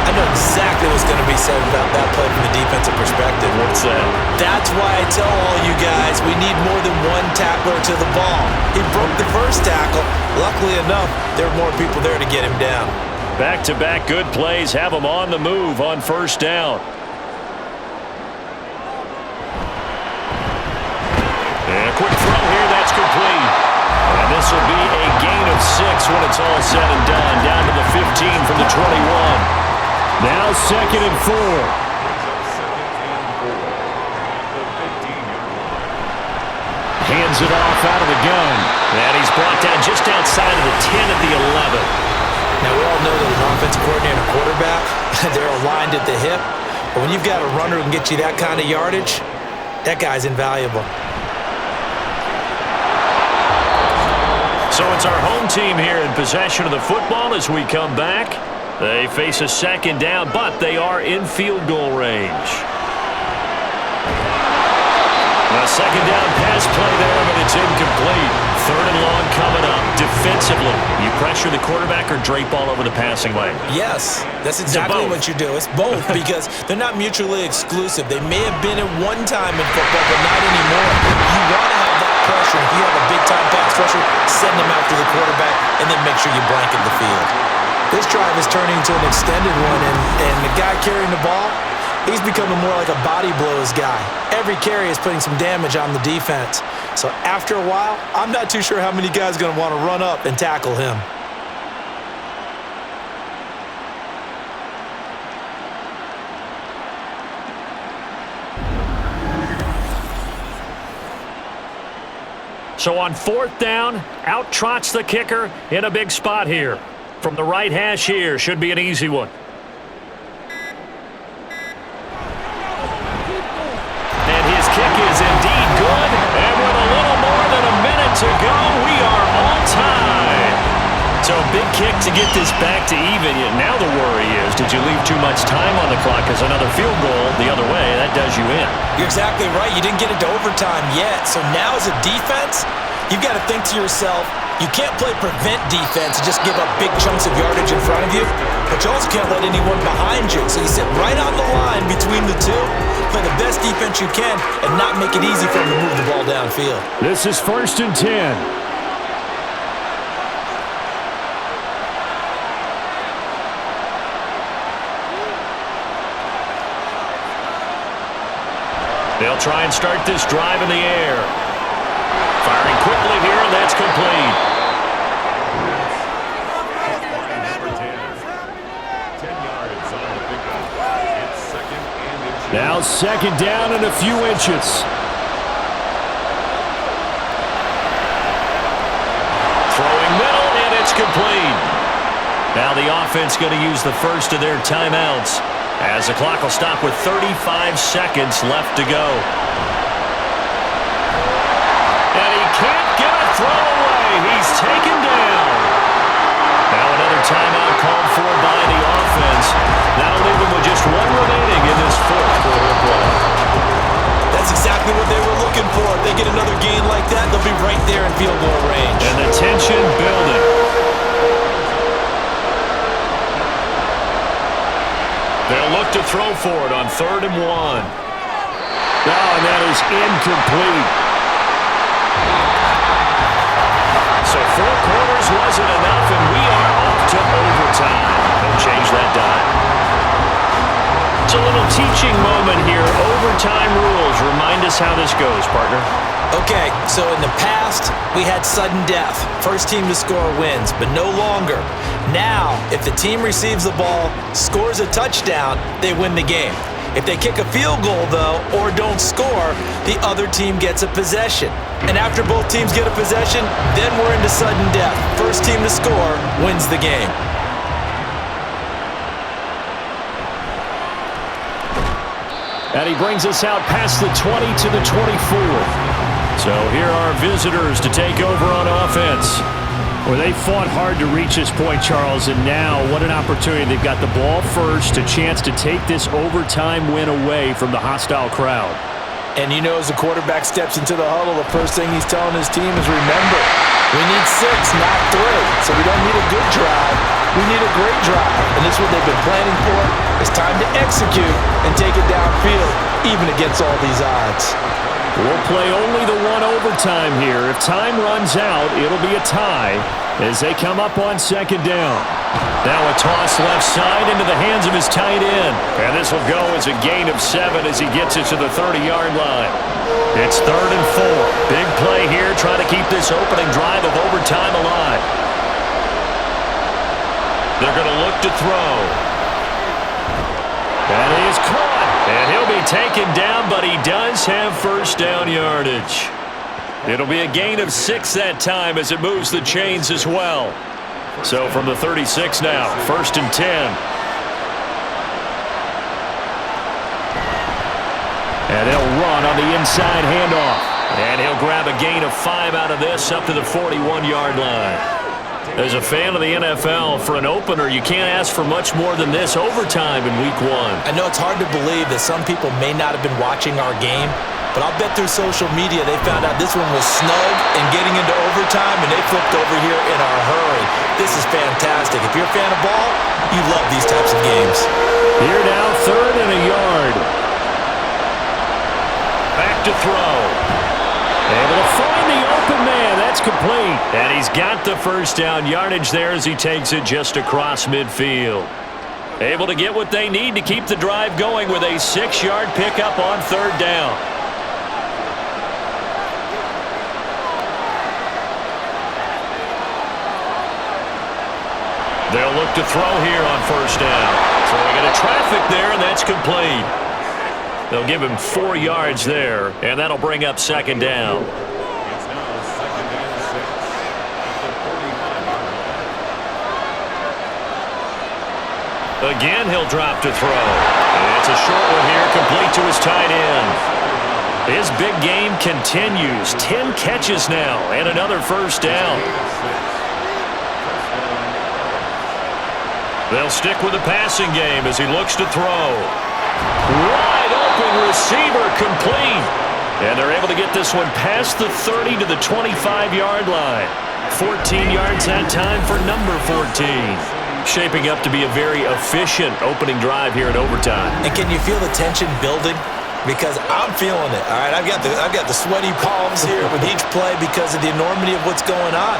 I know exactly what's going to be said about that play from the defensive perspective. What's that? That's why I tell all you guys we need more than one tackler to the ball. He broke the first tackle. Luckily enough, there were more people there to get him down. Back-to-back good plays have him on the move on 1st down. And a quick throw here, that's complete. And this will be a gain of 6 when it's all said and done. Down to the 15 from the 21. Now 2nd and 4. Hands it off out of the gun. And he's brought down just outside of the 10 at the 11. Now, we all know that an offensive coordinator and quarterback, they're aligned at the hip. But when you've got a runner who can get you that kind of yardage, that guy's invaluable. So it's our home team here in possession of the football as we come back. They face a 2nd down, but they are in field goal range. A 2nd down pass play there, but it's incomplete. 3rd and long coming up. Defensively, you pressure the quarterback or drape all over the passing lane? Yes, that's exactly what you do. It's both because they're not mutually exclusive. They may have been at one time in football, but not anymore. You want to have that pressure. If you have a big-time pass rusher, send them out to the quarterback and then make sure you blanket the field. This drive is turning into an extended one, and the guy carrying the ball, he's becoming more like a body blows guy. Every carry is putting some damage on the defense. So after a while, I'm not too sure how many guys are going to want to run up and tackle him. So on 4th down, out trots the kicker in a big spot here. From the right hash here, should be an easy one. And his kick is indeed good. And with a little more than a minute to go, we are all tied. So a big kick to get this back to even. Now the worry is, did you leave too much time on the clock? Because another field goal the other way, that does you in. You're exactly right. You didn't get it to overtime yet. So now as a defense, you've got to think to yourself, you can't play prevent defense and just give up big chunks of yardage in front of you, but you also can't let anyone behind you. So you sit right on the line between the two, play the best defense you can, and not make it easy for them to move the ball downfield. This is 1st and 10. They'll try and start this drive in the air. Firing quickly here, and that's complete. Now 2nd down and a few inches. Throwing middle, and it's complete. Now the offense going to use the first of their timeouts, as the clock will stop with 35 seconds left to go. And he can't get a throw away. He's taken down. Now another timeout called for by the offense. That'll leave them with just one remaining in this 4th quarter of play. That's exactly what they were looking for. If they get another gain like that, they'll be right there in field goal range. And the tension building. They'll look to throw for it on 3rd and 1. Oh, and that is incomplete. So 4 quarters wasn't enough, and we are off to overtime. Don't change that dime. It's a little teaching moment here. Overtime rules. Remind us how this goes, partner. Okay, so in the past, we had sudden death. First team to score wins, but no longer. Now, if the team receives the ball, scores a touchdown, they win the game. If they kick a field goal, though, or don't score, the other team gets a possession. And after both teams get a possession, then we're into sudden death. First team to score wins the game. And he brings us out past the 20 to the 24. So here are visitors to take over on offense. Well, they fought hard to reach this point, Charles, and now what an opportunity. They've got the ball first, a chance to take this overtime win away from the hostile crowd. And you know, as the quarterback steps into the huddle, the first thing he's telling his team is, remember, we need 6, not 3. So we don't need a good drive. We need a great drive. And this is what they've been planning for. It's time to execute and take it downfield, even against all these odds. We'll play only the one overtime here. If time runs out, it'll be a tie as they come up on 2nd down. Now a toss left side into the hands of his tight end. And this will go as a gain of 7 as he gets it to the 30-yard line. It's 3rd and 4. Big play here, trying to keep this opening drive of overtime alive. They're going to look to throw. That is caught. And he'll be taken down, but he does have first down yardage. It'll be a gain of 6 that time as it moves the chains as well. So from the 36 now, 1st and 10. And they'll run on the inside handoff. And he'll grab a gain of 5 out of this up to the 41-yard line. As a fan of the NFL, for an opener, you can't ask for much more than this overtime in Week 1. I know it's hard to believe that some people may not have been watching our game, but I'll bet through social media they found out this one was snug and getting into overtime, and they flipped over here in a hurry. This is fantastic. If you're a fan of ball, you love these types of games. Here now, 3rd and a yard. Back to throw. Able to find the open man. That's complete. And he's got the first down yardage there as he takes it just across midfield. Able to get what they need to keep the drive going with a 6-yard pickup on 3rd down. They'll look to throw here on 1st down. Throwing into traffic there, and that's complete. They'll give him 4 yards there, and that'll bring up 2nd down. Again, he'll drop to throw. It's a short one here, complete to his tight end. His big game continues. 10 catches now, and another first down. They'll stick with the passing game as he looks to throw. Wide open receiver complete. And they're able to get this one past the 30 to the 25-yard line. 14 yards that time for number 14. Shaping up to be a very efficient opening drive here in overtime. And can you feel the tension building? Because I'm feeling it. All right, I've got the sweaty palms here with each play because of the enormity of what's going on.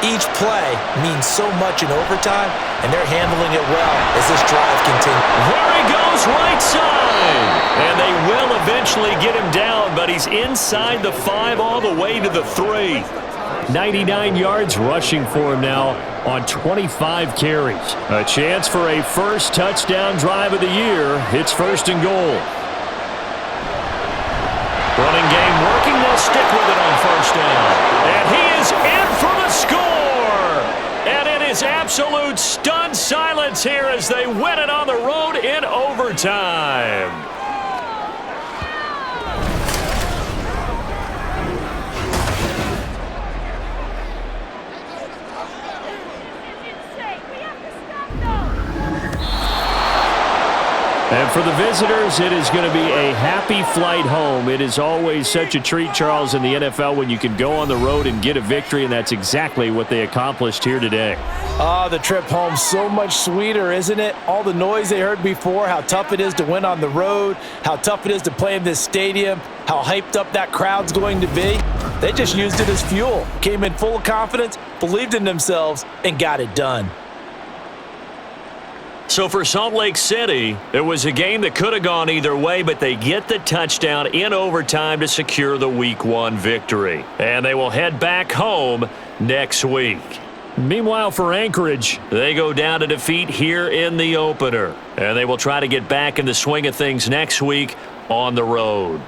Each play means so much in overtime, and they're handling it well as this drive continues. There he goes, right side. And they will eventually get him down, but he's inside the 5 all the way to the 3. 99 yards rushing for him now on 25 carries. A chance for a first touchdown drive of the year. It's 1st and goal. Running game working. They'll stick with it on 1st down. And he is in for the score. And it is absolute stunned silence here as they win it on the road in overtime. And for the visitors, it is going to be a happy flight home. It is always such a treat, Charles, in the NFL when you can go on the road and get a victory, and that's exactly what they accomplished here today. The trip home so much sweeter, isn't it? All the noise they heard before, how tough it is to win on the road, how tough it is to play in this stadium, how hyped up that crowd's going to be. They just used it as fuel, came in full of confidence, believed in themselves, and got it done. So for Salt Lake City, it was a game that could have gone either way, but they get the touchdown in overtime to secure the Week 1 victory. And they will head back home next week. Meanwhile, for Anchorage, they go down to defeat here in the opener. And they will try to get back in the swing of things next week on the road.